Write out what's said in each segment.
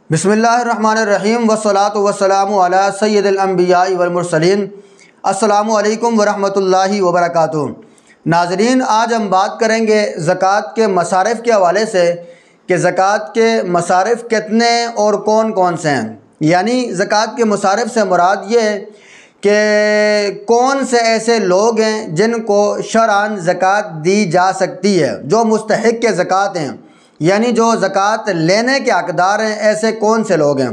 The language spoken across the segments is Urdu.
بسم اللہ الرحمن الرحیم والصلاۃ والسلام علی سید الانبیاء والمرسلین۔ السلام علیکم ورحمۃ اللہ وبرکاتہ۔ ناظرین، آج ہم بات کریں گے زکوٰۃ کے مصارف کے حوالے سے کہ زکوٰۃ کے مصارف کتنے اور کون کون سے ہیں۔ یعنی زکوٰۃ کے مصارف سے مراد یہ ہے کہ کون سے ایسے لوگ ہیں جن کو شرعاً زکوٰۃ دی جا سکتی ہے، جو مستحق کے زکوٰۃ ہیں، یعنی جو زکوٰۃ لینے کے حقدار ہیں، ایسے کون سے لوگ ہیں۔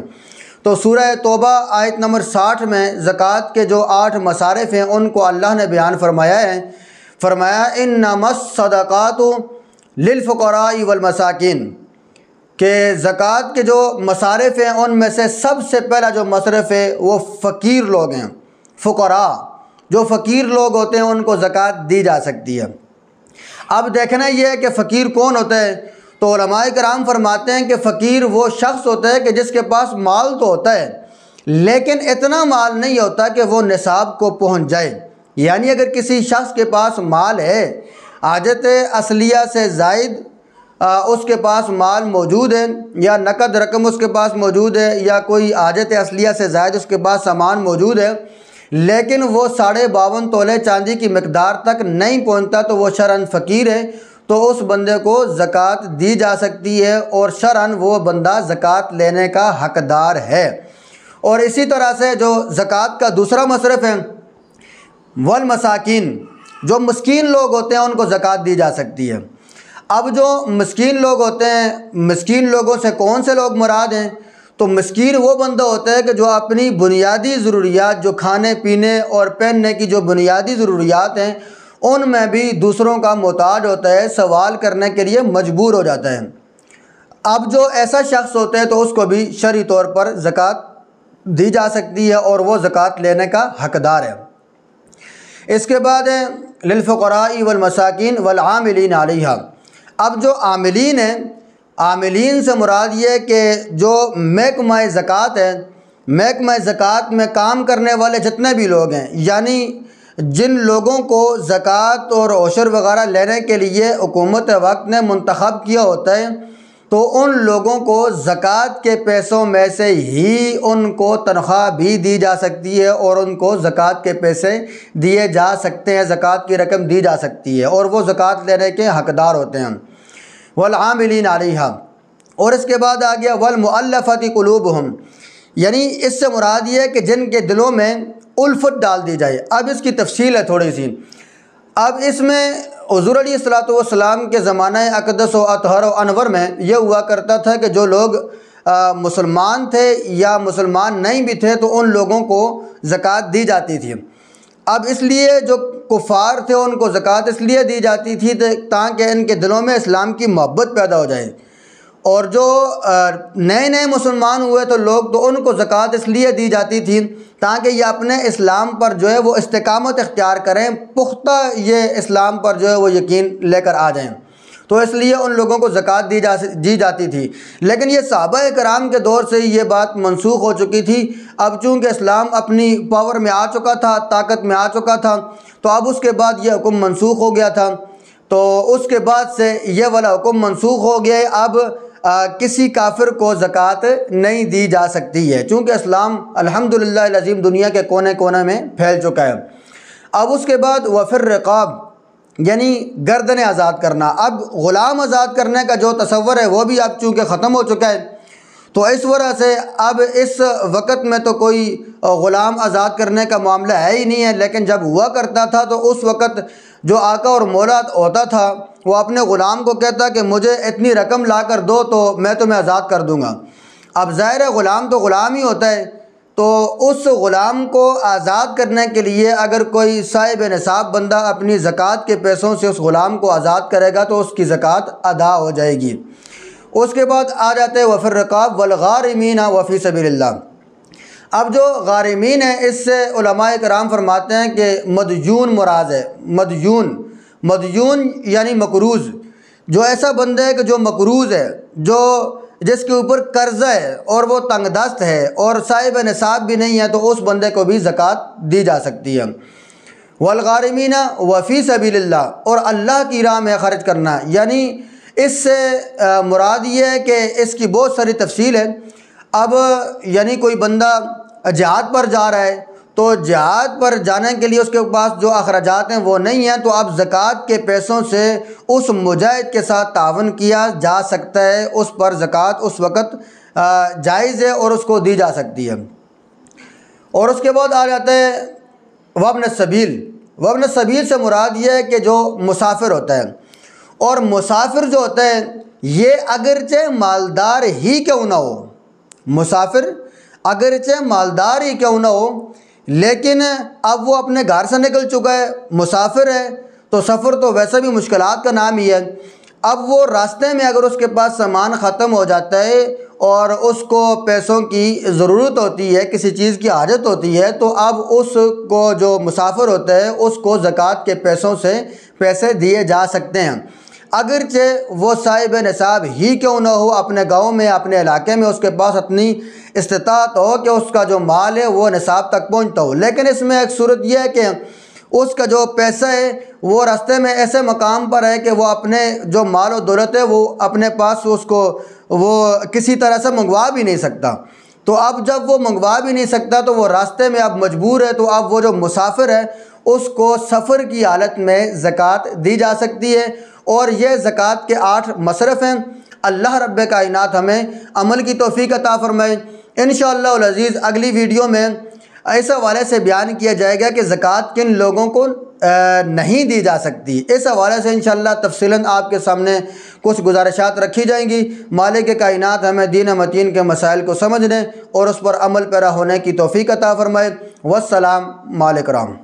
تو سورہ توبہ آیت نمبر 60 میں زکوٰۃ کے جو 8 مصارف ہیں ان کو اللہ نے بیان فرمایا ہے۔ فرمایا انما الصدقات للفقراء والمساکین، کہ زکوٰۃ کے جو مصارف ہیں ان میں سے سب سے پہلا جو مصرف ہے وہ فقیر لوگ ہیں۔ فقراء، جو فقیر لوگ ہوتے ہیں ان کو زکوٰۃ دی جا سکتی ہے۔ اب دیکھنا یہ ہے کہ فقیر کون ہوتا ہے، تو علماء کرام فرماتے ہیں کہ فقیر وہ شخص ہوتا ہے کہ جس کے پاس مال تو ہوتا ہے لیکن اتنا مال نہیں ہوتا کہ وہ نصاب کو پہنچ جائے۔ یعنی اگر کسی شخص کے پاس مال ہے، حاجت اصلیہ سے زائد اس کے پاس مال موجود ہے، یا نقد رقم اس کے پاس موجود ہے، یا کوئی حاجت اصلیہ سے زائد اس کے پاس سامان موجود ہے، لیکن وہ 52.5 تولے چاندی کی مقدار تک نہیں پہنچتا، تو وہ شرعاً فقیر ہے، تو اس بندے کو زکوٰۃ دی جا سکتی ہے اور شرعاً وہ بندہ زکوٰۃ لینے کا حقدار ہے۔ اور اسی طرح سے جو زکوٰۃ کا دوسرا مصرف ہے والمساکین، جو مسکین لوگ ہوتے ہیں ان کو زکوٰۃ دی جا سکتی ہے۔ اب جو مسکین لوگ ہوتے ہیں، مسکین لوگوں سے کون سے لوگ مراد ہیں، تو مسکین وہ بندہ ہوتا ہے کہ جو اپنی بنیادی ضروریات، جو کھانے پینے اور پہننے کی جو بنیادی ضروریات ہیں، ان میں بھی دوسروں کا محتاج ہوتا ہے، سوال کرنے کے لیے مجبور ہو جاتا ہے۔ اب جو ایسا شخص ہوتا ہے تو اس کو بھی شرعی طور پر زکوٰۃ دی جا سکتی ہے اور وہ زکوٰۃ لینے کا حقدار ہے۔ اس کے بعد ہے للفقراء والمساکین والعاملین علیہا۔ اب جو عاملین ہیں، عاملین سے مراد یہ ہے کہ جو محکمہ زکوٰۃ ہے، محکمہ زکوٰۃ میں کام کرنے والے جتنے بھی لوگ ہیں، یعنی جن لوگوں کو زکوٰۃ اور عشر وغیرہ لینے کے لیے حکومت وقت نے منتخب کیا ہوتا ہے، تو ان لوگوں کو زکوٰۃ کے پیسوں میں سے ہی ان کو تنخواہ بھی دی جا سکتی ہے اور ان کو زکوٰۃ کے پیسے دیے جا سکتے ہیں، زکوٰۃ کی رقم دی جا سکتی ہے اور وہ زکوٰۃ لینے کے حقدار ہوتے ہیں۔ والعاملین علیہا، اور اس کے بعد آ گیا والمؤلفۃ قلوبہم، یعنی اس سے مراد یہ ہے کہ جن کے دلوں میں الفت ڈال دی جائے۔ اب اس کی تفصیل ہے تھوڑی سی۔ اب اس میں حضور علیہ الصلوۃ والسلام کے زمانہ اقدس و اطہر و انور میں یہ ہوا کرتا تھا کہ جو لوگ مسلمان تھے یا مسلمان نہیں بھی تھے تو ان لوگوں کو زکوٰۃ دی جاتی تھی۔ اب اس لیے جو کفار تھے ان کو زکوٰۃ اس لیے دی جاتی تھی تاکہ ان کے دلوں میں اسلام کی محبت پیدا ہو جائے، اور جو نئے نئے مسلمان ہوئے تو لوگ، تو ان کو زکوٰۃ اس لیے دی جاتی تھی تاکہ یہ اپنے اسلام پر جو ہے وہ استقامت اختیار کریں، پختہ یہ اسلام پر جو ہے وہ یقین لے کر آ جائیں، تو اس لیے ان لوگوں کو زکوٰۃ دی جاتی تھی۔ لیکن یہ صحابہ کرام کے دور سے یہ بات منسوخ ہو چکی تھی۔ اب چونکہ اسلام اپنی پاور میں آ چکا تھا، طاقت میں آ چکا تھا، تو اب اس کے بعد یہ حکم منسوخ ہو گیا تھا، تو اس کے بعد سے یہ والا حکم منسوخ ہو گیا ہے۔ اب کسی کافر کو زکوٰۃ نہیں دی جا سکتی ہے، چونکہ اسلام الحمدللہ العظیم دنیا کے کونے کونے میں پھیل چکا ہے۔ اب اس کے بعد وفی الرقاب، یعنی گردنیں آزاد کرنا۔ اب غلام آزاد کرنے کا جو تصور ہے وہ بھی اب چونکہ ختم ہو چکا ہے، تو اس وجہ سے اب اس وقت میں تو کوئی غلام آزاد کرنے کا معاملہ ہے ہی نہیں ہے، لیکن جب ہوا کرتا تھا تو اس وقت جو آقا اور مولا ہوتا تھا وہ اپنے غلام کو کہتا کہ مجھے اتنی رقم لا کر دو تو میں تمہیں آزاد کر دوں گا۔ اب ظاہر ہے غلام تو غلام ہی ہوتا ہے، تو اس غلام کو آزاد کرنے کے لیے اگر کوئی صاحب نصاب بندہ اپنی زکوٰۃ کے پیسوں سے اس غلام کو آزاد کرے گا تو اس کی زکوٰۃ ادا ہو جائے گی۔ اس کے بعد آ جاتے ہیں وفی الرقاب والغارمین وفی سبیل اللہ۔ اب جو غارمین ہیں، اس سے علماء کرام فرماتے ہیں کہ مدیون مراد ہے۔ مدیون یعنی مقروض، جو ایسا بندہ ہے کہ جو مقروض ہے، جس کے اوپر قرضہ ہے اور وہ تنگ دست ہے اور صاحب نصاب بھی نہیں ہے، تو اس بندے کو بھی زکوٰۃ دی جا سکتی ہے۔ والغارمین وفی سبیل اللہ، اور اللہ کی راہ میں خرچ کرنا، یعنی اس سے مراد یہ ہے کہ اس کی بہت ساری تفصیل ہے۔ اب یعنی کوئی بندہ جہاد پر جا رہا ہے تو جہاد پر جانے کے لیے اس کے پاس جو اخراجات ہیں وہ نہیں ہیں، تو اب زکوٰۃ کے پیسوں سے اس مجاہد کے ساتھ تعاون کیا جا سکتا ہے، اس پر زکوٰۃ اس وقت جائز ہے اور اس کو دی جا سکتی ہے۔ اور اس کے بعد آ جاتا ہے وابن السبیل۔ وابن السبیل سے مراد یہ ہے کہ جو مسافر ہوتا ہے، اور مسافر جو ہوتا ہے یہ اگرچہ مالدار ہی کیوں نہ ہو، مسافر اگرچہ مالدار ہی کیوں نہ ہو، لیکن اب وہ اپنے گھر سے نکل چکا ہے، مسافر ہے، تو سفر تو ویسے بھی مشکلات کا نام ہی ہے۔ اب وہ راستے میں اگر اس کے پاس سامان ختم ہو جاتا ہے اور اس کو پیسوں کی ضرورت ہوتی ہے، کسی چیز کی حاجت ہوتی ہے، تو اب اس کو جو مسافر ہوتا ہے اس کو زکوٰۃ کے پیسوں سے پیسے دیے جا سکتے ہیں، اگرچہ وہ صاحب نصاب ہی کیوں نہ ہو، اپنے گاؤں میں اپنے علاقے میں اس کے پاس اتنی استطاعت ہو کہ اس کا جو مال ہے وہ نصاب تک پہنچتا ہو۔ لیکن اس میں ایک صورت یہ ہے کہ اس کا جو پیسہ ہے وہ راستے میں ایسے مقام پر ہے کہ وہ اپنے جو مال و دولت ہے وہ اپنے پاس اس کو وہ کسی طرح سے منگوا بھی نہیں سکتا، تو اب جب وہ منگوا بھی نہیں سکتا تو وہ راستے میں اب مجبور ہے، تو اب وہ جو مسافر ہے اس کو سفر کی حالت میں زکوٰۃ دی جا سکتی ہے۔ اور یہ زکوٰۃ کے 8 مصرف ہیں۔ اللہ رب کائنات ہمیں عمل کی توفیق عطا فرمائے۔ انشاءاللہ العزیز اگلی ویڈیو میں اس حوالے سے بیان کیا جائے گا کہ زکوٰۃ کن لوگوں کو نہیں دی جا سکتی۔ اس حوالے سے انشاءاللہ تفصیلاً آپ کے سامنے کچھ گزارشات رکھی جائیں گی۔ مالک کائنات ہمیں دین متین کے مسائل کو سمجھنے اور اس پر عمل پیرا ہونے کی توفیق عطا فرمائے۔ والسلام علیکم۔